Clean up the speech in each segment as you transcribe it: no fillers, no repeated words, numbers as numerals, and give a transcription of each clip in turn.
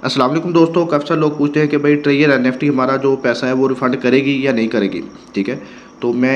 अस्सलाम वालेकुम दोस्तों। काफ़ी सारे लोग पूछते हैं कि भाई ट्रेयर एनएफटी हमारा जो पैसा है वो रिफ़ंड करेगी या नहीं करेगी। ठीक है, तो मैं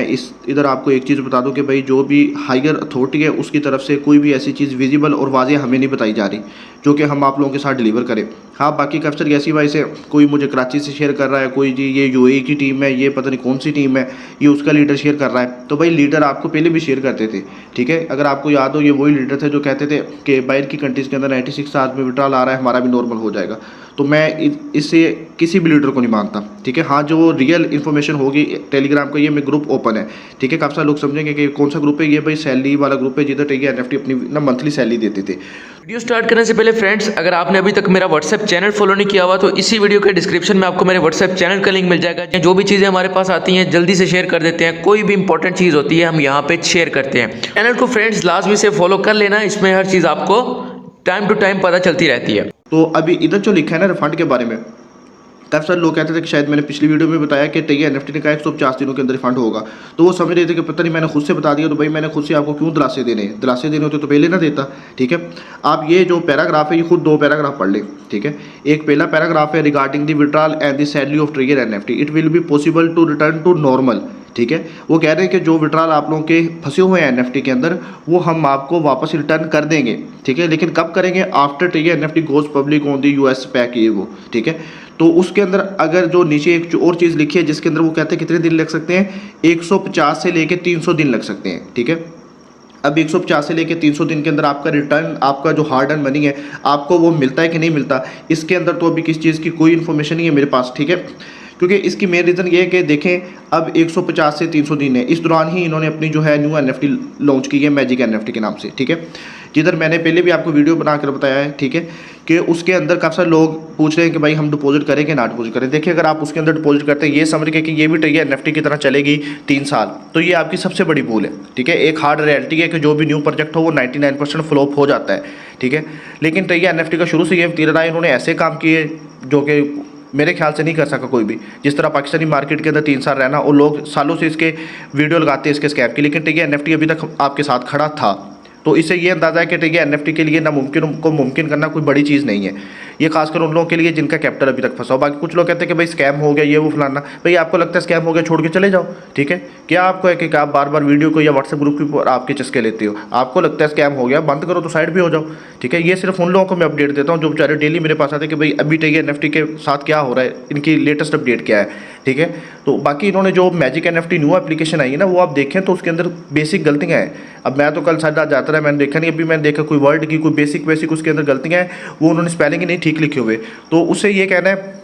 इधर आपको एक चीज़ बता दूं कि भाई जो भी हायर अथॉरिटी है उसकी तरफ से कोई भी ऐसी चीज़ विजिबल और वाज़ेह हमें नहीं बताई जा रही जो कि हम आप लोगों के साथ डिलीवर करें। हाँ, बाकी काफ़ी सारी ऐसी वाइस है, कोई मुझे कराची से शेयर कर रहा है, कोई जी ये यूएई की टीम है, ये पता नहीं कौन सी टीम है, ये उसका लीडर शेयर कर रहा है। तो भाई लीडर आपको पहले भी शेयर करते थे। ठीक है, अगर आपको याद हो ये वही लीडर थे जो कहते थे कि बाहर की कंट्रीज़ के अंदर 96 आवर्स में विड्रॉल आ रहा है, हमारा भी नॉर्मल हो जाएगा। तो मैं इससे किसी भी लीडर को नहीं मानता। ठीक है, हाँ जो रियल इन्फॉर्मेशन होगी टेलीग्राम का ये में ग्रुप ओपन है। ठीक है, काफ़ी सारे लोग समझेंगे कि कौन सा ग्रुप है, ये भाई सैलरी वाला ग्रुप है जिधर ठीक है एनएफटी अपनी ना मंथली सैलरी देते थे। वीडियो स्टार्ट करने से पहले फ्रेंड्स, अगर आपने अभी तक मेरा व्हाट्सएप चैनल फॉलो नहीं किया हुआ तो इसी वीडियो के डिस्क्रिप्शन में आपको मेरे व्हाट्सएप चैनल का लिंक मिल जाएगा। जो भी चीज़ें हमारे पास आती हैं जल्दी से शेयर कर देते हैं, कोई भी इंपॉर्टेंट चीज़ होती है हम यहाँ पे शेयर करते हैं। चैनल को फ्रेंड्स लाजमी से फॉलो कर लेना, इसमें हर चीज़ आपको टाइम टू टाइम पता चलती रहती है। तो अभी इधर जो लिखा है ना रिफंड के बारे में, काफ़ी सारे लोग कहते थे कि शायद मैंने पिछली वीडियो में बताया कि टेगी एनएफटी ने कहा 150 दिनों के अंदर रिफंड होगा, तो वो समझ रहे थे कि पता नहीं मैंने खुद से बता दिया। तो भाई मैंने खुद से आपको क्यों दिलासे देने होते तो पहले ना देता। ठीक है, आप ये जो पैराग्राफ है ये खुद 2 पैराग्राफ पढ़ लें। ठीक है, एक पहला पैराग्राफ है regarding the withdrawal and the salary of trigger NFT it will be possible to return to normal. ठीक है, वो कह रहे हैं कि जो विड्रॉल आप लोगों के फंसे हुए हैं एनएफटी के अंदर वो हम आपको वापस रिटर्न कर देंगे। ठीक है, लेकिन कब करेंगे? After trigger NFT goes public on the US pack, ये वो। ठीक है, तो उसके अंदर अगर जो नीचे एक और चीज़ लिखी है जिसके अंदर वो कहते हैं कितने दिन लग सकते हैं, 150 से लेके 300 दिन लग सकते हैं। ठीक है, अब 150 से लेके 300 दिन के अंदर आपका रिटर्न, आपका जो हार्ड अर्न मनी है आपको वो मिलता है कि नहीं मिलता, इसके अंदर तो अभी किस चीज़ की कोई इन्फॉर्मेशन नहीं है मेरे पास। ठीक है, क्योंकि इसकी मेन रीज़न ये है कि देखें अब 150 से 300 दिन है, इस दौरान ही इन्होंने अपनी जो है न्यू एनएफटी लॉन्च की है मैजिक एनएफटी के नाम से। ठीक है, जिधर मैंने पहले भी आपको वीडियो बनाकर बताया है। ठीक है, कि उसके अंदर काफ़ी सारे लोग पूछ रहे हैं कि भाई हम डिपॉजिट करें कि ना डिपॉजिट करें। देखिए, अगर आप उसके अंदर डिपॉजिट करते हैं ये समझ के कि ये भी ट्रिगर एनएफटी की तरह चलेगी 3 साल, तो ये आपकी सबसे बड़ी भूल है। ठीक है, एक हार्ड रियलिटी है कि जो भी न्यू प्रोजेक्ट हो वो 99% फ्लॉप हो जाता है। ठीक है, लेकिन ट्रिगर एनएफटी का शुरू से ये तीर रहा है, इन्होंने ऐसे काम किए जो कि मेरे ख्याल से नहीं कर सका कोई भी। जिस तरह पाकिस्तानी मार्केट के अंदर 3 साल रहना और लोग सालों से इसके वीडियो लगाते हैं इसके स्कैम की, लेकिन ट्रिगर एनएफटी अभी तक आपके साथ खड़ा था। तो इससे ये अंदाज़ा है कि ट्रिगर एनएफटी के लिए नामुमकिन को मुमकिन करना कोई बड़ी चीज़ नहीं है। ये खासकर उन लोगों के लिए जिनका कैपिटल अभी तक फंसा हो। बाकी कुछ लोग कहते हैं कि भाई स्कैम हो गया ये वो फलाना, भाई आपको लगता है स्कैम हो गया छोड़ के चले जाओ। ठीक है, क्या आपको है कि आप बार बार वीडियो को या व्हाट्सएप ग्रुप के आपके चस्के लेते हो? आपको लगता है स्कैम हो गया, बंद करो तो साइड भी हो जाओ। ठीक है, ये सिर्फ उन लोगों को मैं अपडेट देता हूँ जो बेचारे डेली मेरे पास आते हैं कि भाई अभी ट्रिगर एनएफटी के साथ क्या हो रहा है, इनकी लेटेस्ट अपडेट क्या है। ठीक है, तो बाकी इन्होंने जो मैजिक एनएफटी न्यू एप्लीकेशन आई है ना वो आप देखें तो उसके अंदर बेसिक गलतियाँ हैं। अब मैं तो कल सादा जाता रहा, मैंने देखा नहीं, अभी मैंने देखा कोई वर्ड की कोई बेसिक उसके अंदर गलतियाँ हैं, वो उन्होंने स्पेलिंग ही नहीं ठीक लिखे हुए। तो उससे ये कहना है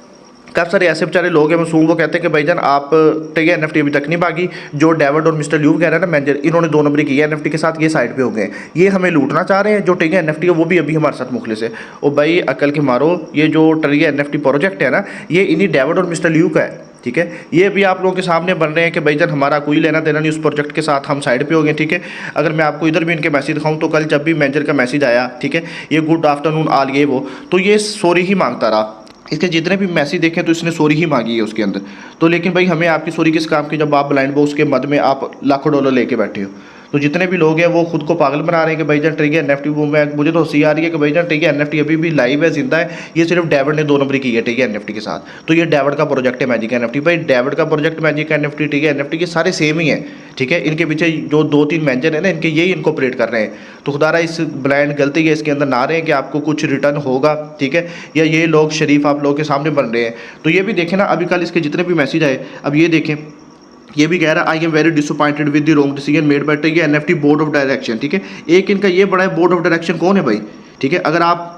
काफ़ी सारे ऐसे बेचारे लोग हैं मासूम, वो कहते हैं कि भाईजान आप ट्रिगर एनएफटी अभी तक नहीं भागी। जो डेविड और मिस्टर ल्यूव कह रहे हैं ना मैनेजर, इन्होंने 2 नंबरी की है एनएफटी के साथ, ये साइड पे हो गए। ये हमें लूटना चाह रहे हैं। जो ट्रिगर एनएफटी है वो भी अभी हमारे साथ मुखलिस है। और भाई अकल के मारो, ये जो ट्रिगर एनएफटी प्रोजेक्ट है ना ये इन्हीं डेविड और मिस्टर ल्यूव का है। ठीक है, ये भी आप लोगों के सामने बन रहे हैं कि भाईजान हमारा कोई लेना देना नहीं उस प्रोजेक्ट के साथ, हम साइड पे हो गए। ठीक है, अगर मैं आपको इधर भी इनके मैसेज दिखाऊं तो कल जब भी मैनेजर का मैसेज आया, ठीक है, ये गुड आफ्टरनून आल ये वो, तो ये सॉरी ही मांगता रहा। इसके जितने भी मैसेज देखें तो इसने सॉरी ही मांगी है उसके अंदर। तो लेकिन भाई हमें आपकी सॉरी किस काम की जब आप ब्लाइंड बॉक्स के मद में आप लाखों डॉलर लेके बैठे हो। तो जितने भी लोग हैं वो खुद को पागल बना रहे हैं कि भाईजान ट्रिगर एनएफटी, मुझे तो हंसी आ रही है कि भाईजान ट्रिगर एनएफटी अभी भी लाइव है, जिंदा है। ये सिर्फ डेविड ने 2 नंबरी की है ट्रिगर एनएफटी के साथ। तो ये डेविड का प्रोजेक्ट है मैजिक एनएफटी। भाई डेविड का project magic NFT trigger NFT के सारे सेम ही है। ठीक है, इनके पीछे जो 2-3 मैनेजर है ना इनके यही इनको ऑपरेट कर रहे हैं। तो खुदारा इस ब्लाइंड गलती है इसके अंदर ना रहे हैं कि आपको कुछ रिटर्न होगा। ठीक है, या ये लोग शरीफ आप लोगों के सामने बन रहे हैं। तो ये भी देखें ना, अभी कल इसके जितने भी मैसेज आए, अब ये देखें, ये भी कह रहा है I am very disappointed with the wrong decision made by trigger NFT board of direction. ठीक है, एक इनका ये बड़ा है बोर्ड ऑफ डायरेक्शन कौन है भाई? ठीक है, अगर आपके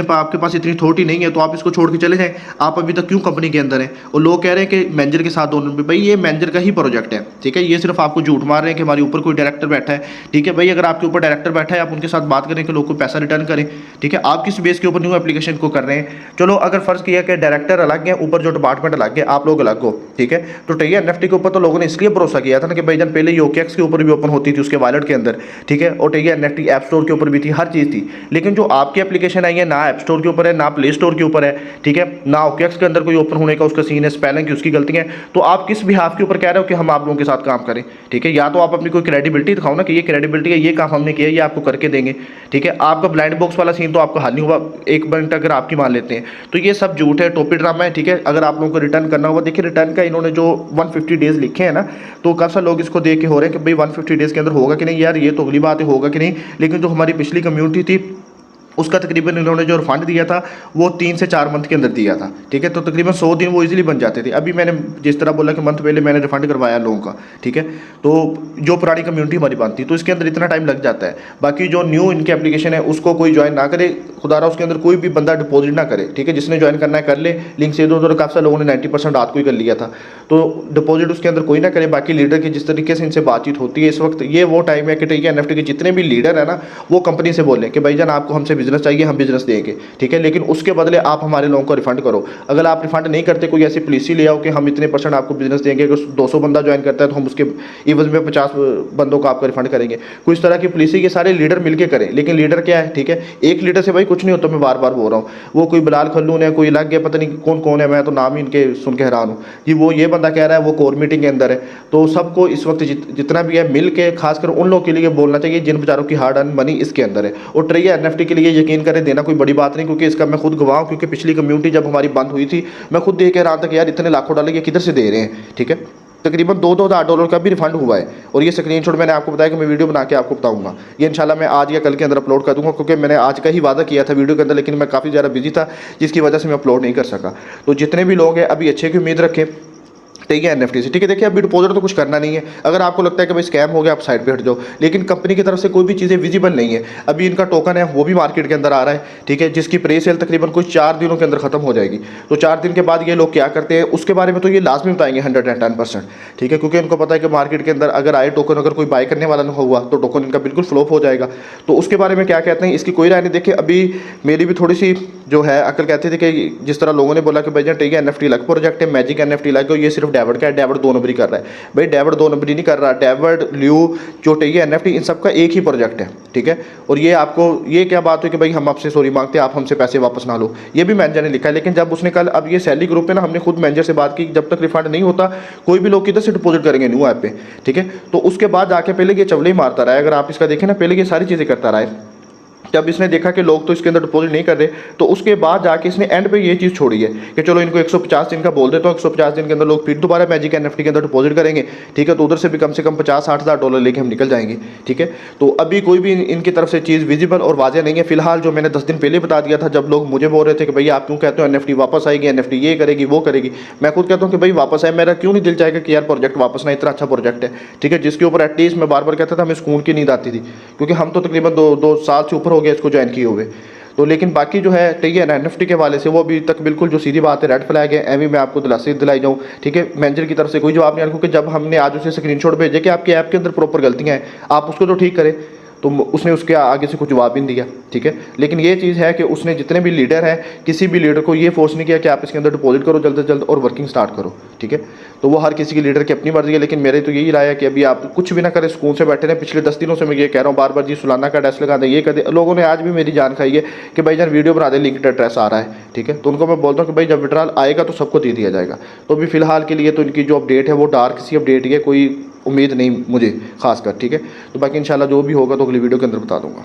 आपके पास इतनी अथॉरिटी नहीं है तो आप इसको छोड़ के चले जाएं। आप अभी तक क्यों कंपनी के अंदर हैं? और लोग कह रहे हैं कि मैनेजर के साथ दोनों, भाई ये मैनेजर का ही प्रोजेक्ट है। ठीक है, ये सिर्फ आपको झूठ मार रहे हैं कि हमारे ऊपर कोई डायरेक्टर बैठा है। ठीक है भाई, अगर आपके ऊपर डायरेक्टर बैठा है आप उनके साथ बात करें कि लोग को पैसा रिटर्न करें। ठीक है, आप किस बेस के ऊपर न्यू एप्लीकेशन को कर रहे हैं? चलो अगर फर्ज किया कि डायरेक्टर अलग है, ऊपर जो डिपार्टमेंट अलग है, आप लोग अलग हो। ठीक है, तो ट्रिगर एनएफटी के ऊपर तो लोगों ने इसलिए भरोसा किया था ना कि भाईजान पहले ही OKX के ऊपर भी ओपन होती थी उसके वॉलेट के अंदर। ठीक है, और ट्रिगर एनएफटी ऐप स्टोर के ऊपर भी थी, हर चीज़ थी। लेकिन जो आपकी एप्लीकेशन आई नहीं है, ना ऐप स्टोर के ऊपर है, ना प्ले स्टोर के ऊपर है, ठीक है, ना OKX के अंदर कोई ओपन होने का उसका सीन है, स्पेलिंग की उसकी गलती है। तो आप किस बिहाफ के ऊपर कह रहे हो कि हम आप लोगों के साथ काम करें, ठीक है? या तो आप अपनी कोई क्रेडिबिलिटी दिखाओ ना कि ये क्रेडिबिलिटी है, ये काम हमने किया, ये आपको करके देंगे, ठीक है? आपका ब्लाइंड बॉक्स वाला सीन तो आपका हल नहीं हुआ, 1 मिनट अगर आपकी मान लेते हैं तो ये सब झूठ है, टोपी ड्रामा है, ठीक है? अगर आप लोगों को रिटर्न करना होगा, देखिए रिटर्न का इन्होंने जो 150 डेज लिखे हैं ना, तो काफ़ी सारे लोग इसको देख के हो रहे हैं कि भाई 150 डेज के अंदर होगा कि नहीं। यार ये तो अगली बात है, होगा कि नहीं, लेकिन जो हमारी पिछली कम्युनिटी थी उसका तकरीबन इन्होंने जो रिफंड दिया था वो 3 से 4 मंथ के अंदर दिया था, ठीक है? तो तकरीबन 100 दिन वो इजीली बन जाते थे। अभी मैंने जिस तरह बोला कि मंथ पहले मैंने रिफंड करवाया लोगों का, ठीक है? तो जो पुरानी कम्युनिटी हमारी बनती तो इसके अंदर इतना टाइम लग जाता है। बाकी जो न्यू इनकी एप्लीकेशन है उसको कोई ज्वाइन ना करे, खुदारा उसके अंदर कोई भी बंदा डिपॉजिट ना करे, ठीक है? जिसने ज्वाइन करना है कर ले, लिंक से दो, काफ़ी सारे लोगों ने 90% रात को ही कर लिया था, तो डिपॉजिट उसके अंदर कोई ना करे। बाकी लीडर की जिस तरीके से इनसे बातचीत होती है इस वक्त, ये वो टाइम है कि ठीक है, NFT के जितने भी लीडर है ना वो कंपनी से बोलें कि भाईजान आपको हमसे बिजनेस चाहिए, हम बिजनेस देंगे, ठीक है? लेकिन उसके बदले आप हमारे लोगों को रिफंड करो। अगर आप रिफंड नहीं करते, कोई ऐसी पॉलिसी ले आओ कि हम इतने % आपको बिजनेस देंगे, अगर 200 बंदा ज्वाइन करता है तो हम उसके एवज में 50 बंदों को आपका रिफंड करेंगे। कुछ तरह की पॉलिसी के सारे लीडर मिलकर करें, लेकिन लीडर क्या है, ठीक है? एक लीडर से भाई कुछ नहीं होता, मैं बार बार बोल रहा हूँ। वो कोई बिलाल खल्लून है, कोई लग गया, पता नहीं कौन कौन है, मैं तो नाम ही इनके सुन के हैरान हूँ कि वो ये बंदा कह रहा है वो कोर मीटिंग के अंदर है। तो सबको इस वक्त जितना भी है मिल के, खासकर उन लोगों के लिए बोलना चाहिए जिन बेचारों की हार्ड अर्न मनी इसके अंदर है। और ट्रेया NFT के लिए यकीन करें, देना कोई बड़ी बात नहीं, क्योंकि इसका मैं खुद गवाह हूँ। क्योंकि पिछली कम्युनिटी जब हमारी बंद हुई थी, मैं खुद देख के हैरान था कि यार इतने लाखों डॉलर ये किधर से दे रहे हैं, ठीक है? तकरीबन $2,000 का भी रिफंड हुआ है। और ये स्क्रीनशॉट मैंने आपको बताया कि मैं वीडियो बना के आपको बताऊंगा। ये इंशाल्लाह मैं आज या कल के अंदर अपलोड कर दूंगा, क्योंकि मैंने आज का ही वादा किया था वीडियो के अंदर, लेकिन मैं काफ़ी ज़्यादा बिजी था जिसकी वजह से मैं अपलोड नहीं कर सका। तो जितने भी लोग हैं अभी अच्छे की उम्मीद रखें, ठीक है, NFT से, ठीक है? देखिए अभी डिपॉजिट तो कुछ करना नहीं है। अगर आपको लगता है कि भाई स्कैम हो गया, आप साइड पे हट जाओ, लेकिन कंपनी की तरफ से कोई भी चीज़ें विजिबल नहीं है। अभी इनका टोकन है वो भी मार्केट के अंदर आ रहा है, ठीक है, जिसकी प्री सेल तकरीबन कुछ 4 दिनों के अंदर खत्म हो जाएगी। तो 4 दिन के बाद ये लोग क्या करते हैं उसके बारे में तो ये लाजमी बताएंगे 110%, ठीक है? क्योंकि इनको पता है कि मार्केट के अंदर अगर आए टोकन, अगर कोई बाय करने वाला ना हुआ तो टोकन इनका बिल्कुल फ्लॉप हो जाएगा। तो उसके बारे में क्या कहते हैं इसकी कोई राय नहीं। देखिए अभी मेरी भी थोड़ी सी जो है अकल कहती थी कि जिस तरह लोगों ने बोला कि भाई जान ठीक है NFT लग प्रोजेक्ट है, मैजिक NFT लग, ये सिर्फ डेविड का है, डेविड 2 नंबरी कर रहा है। भाई डेविड 2 नंबरी नहीं कर रहा, डेविड ल्यू जो टी NFT इन सब का एक ही प्रोजेक्ट है, ठीक है? और ये आपको ये क्या बात हुई कि भाई हम आपसे सॉरी मांगते हैं, आप हमसे पैसे वापस ना लो, ये भी मैनेजर ने लिखा है। लेकिन जब उसने कल, अब ये सैली ग्रुप है ना, हमने खुद मैनेजर से बात की, जब तक रिफंड नहीं होता कोई भी लोग किधर से डिपॉजिट करेंगे न्यू ऐप पे, ठीक है? तो उसके बाद जाके पहले ये चवले ही मारता रहा है। अगर आप इसका देखें ना, पहले ये सारी चीज़ें करता रहा है। जब इसने देखा कि लोग तो इसके अंदर डिपॉजिट नहीं कर रहे, तो उसके बाद जाके इसने एंड पे ये चीज़ छोड़ी है कि चलो इनको 150 दिन का बोल देता हूँ, 150 दिन के अंदर लोग फिर दोबारा मैजिक NFT के अंदर डिपॉजिट करेंगे, ठीक है? तो उधर से भी कम 50-60 हज़ार डॉलर लेके हम निकल जाएंगे, ठीक है? तो अभी कोई भी इनकी तरफ से चीज़ विजिबल और वाज़ेह नहीं है। फिलहाल जो मैंने 10 दिन पहले बता दिया था, जब लोग मुझे बोल रहे थे कि भैया आप क्यों कहते हो NFT वापस आएगी, NFT ये करेगी वो करेगी, मैं खुद कहता हूँ कि भाई वापस आए, मेरा क्यों नहीं दिल चाहेगा कि यार प्रोजेक्ट वापस ना, इतना अच्छा प्रोजेक्ट है, ठीक है? जिसके ऊपर एटलीस्ट मैं बार बार कहता था हमें सुकून की नींद आती थी, क्योंकि हम तो तकरीबन 2 साल से ऊपर हो गया इसको ज्वाइन किए हुए। तो लेकिन बाकी जो है ठीक है NFT के वाले से वो अभी तक बिल्कुल जो सीधी बात है रेड फ्लैग है। एवं मैं आपको दिलासे दिलाई जाऊँ, ठीक है? मैनेजर की तरफ से कोई जवाब नहीं आया, क्योंकि जब हमने आज उसे स्क्रीनशॉट भेजे कि आपके ऐप के अंदर प्रॉपर गलतियाँ हैं, आप उसको तो ठीक करें, तो उसने उसके आगे से कुछ जवाब भी नहीं दिया, ठीक है? लेकिन ये चीज़ है कि उसने जितने भी लीडर हैं, किसी भी लीडर को ये फोर्स नहीं किया कि आप इसके अंदर डिपॉजिट करो जल्द से जल्द और वर्किंग स्टार्ट करो, ठीक है? तो वो हर किसी की लीडर की अपनी मर्जी है। लेकिन मेरे तो यही राय है कि अभी आप कुछ भी ना करें, सुकून से बैठे रहें। पिछले 10 दिनों से मैं ये कह रहा हूँ बार बार, जी सुलाना का टेस्ट लगा दें, ये कर दे। लोगों ने आज भी मेरी जान खाई है कि भाई जान वीडियो बना दे, लिंक एड्रेस आ रहा है, ठीक है? तो उनको मैं बोलता हूँ कि भाई जब विड्रॉल आएगा तो सबको दे दिया जाएगा। तो अभी फिलहाल के लिए तो इनकी जो अपडेट है वो डार्क सी अपडेट ही है, कोई उम्मीद नहीं मुझे खासकर, ठीक है? तो बाकी इंशाल्लाह जो भी होगा तो अगली वीडियो के अंदर बता दूंगा।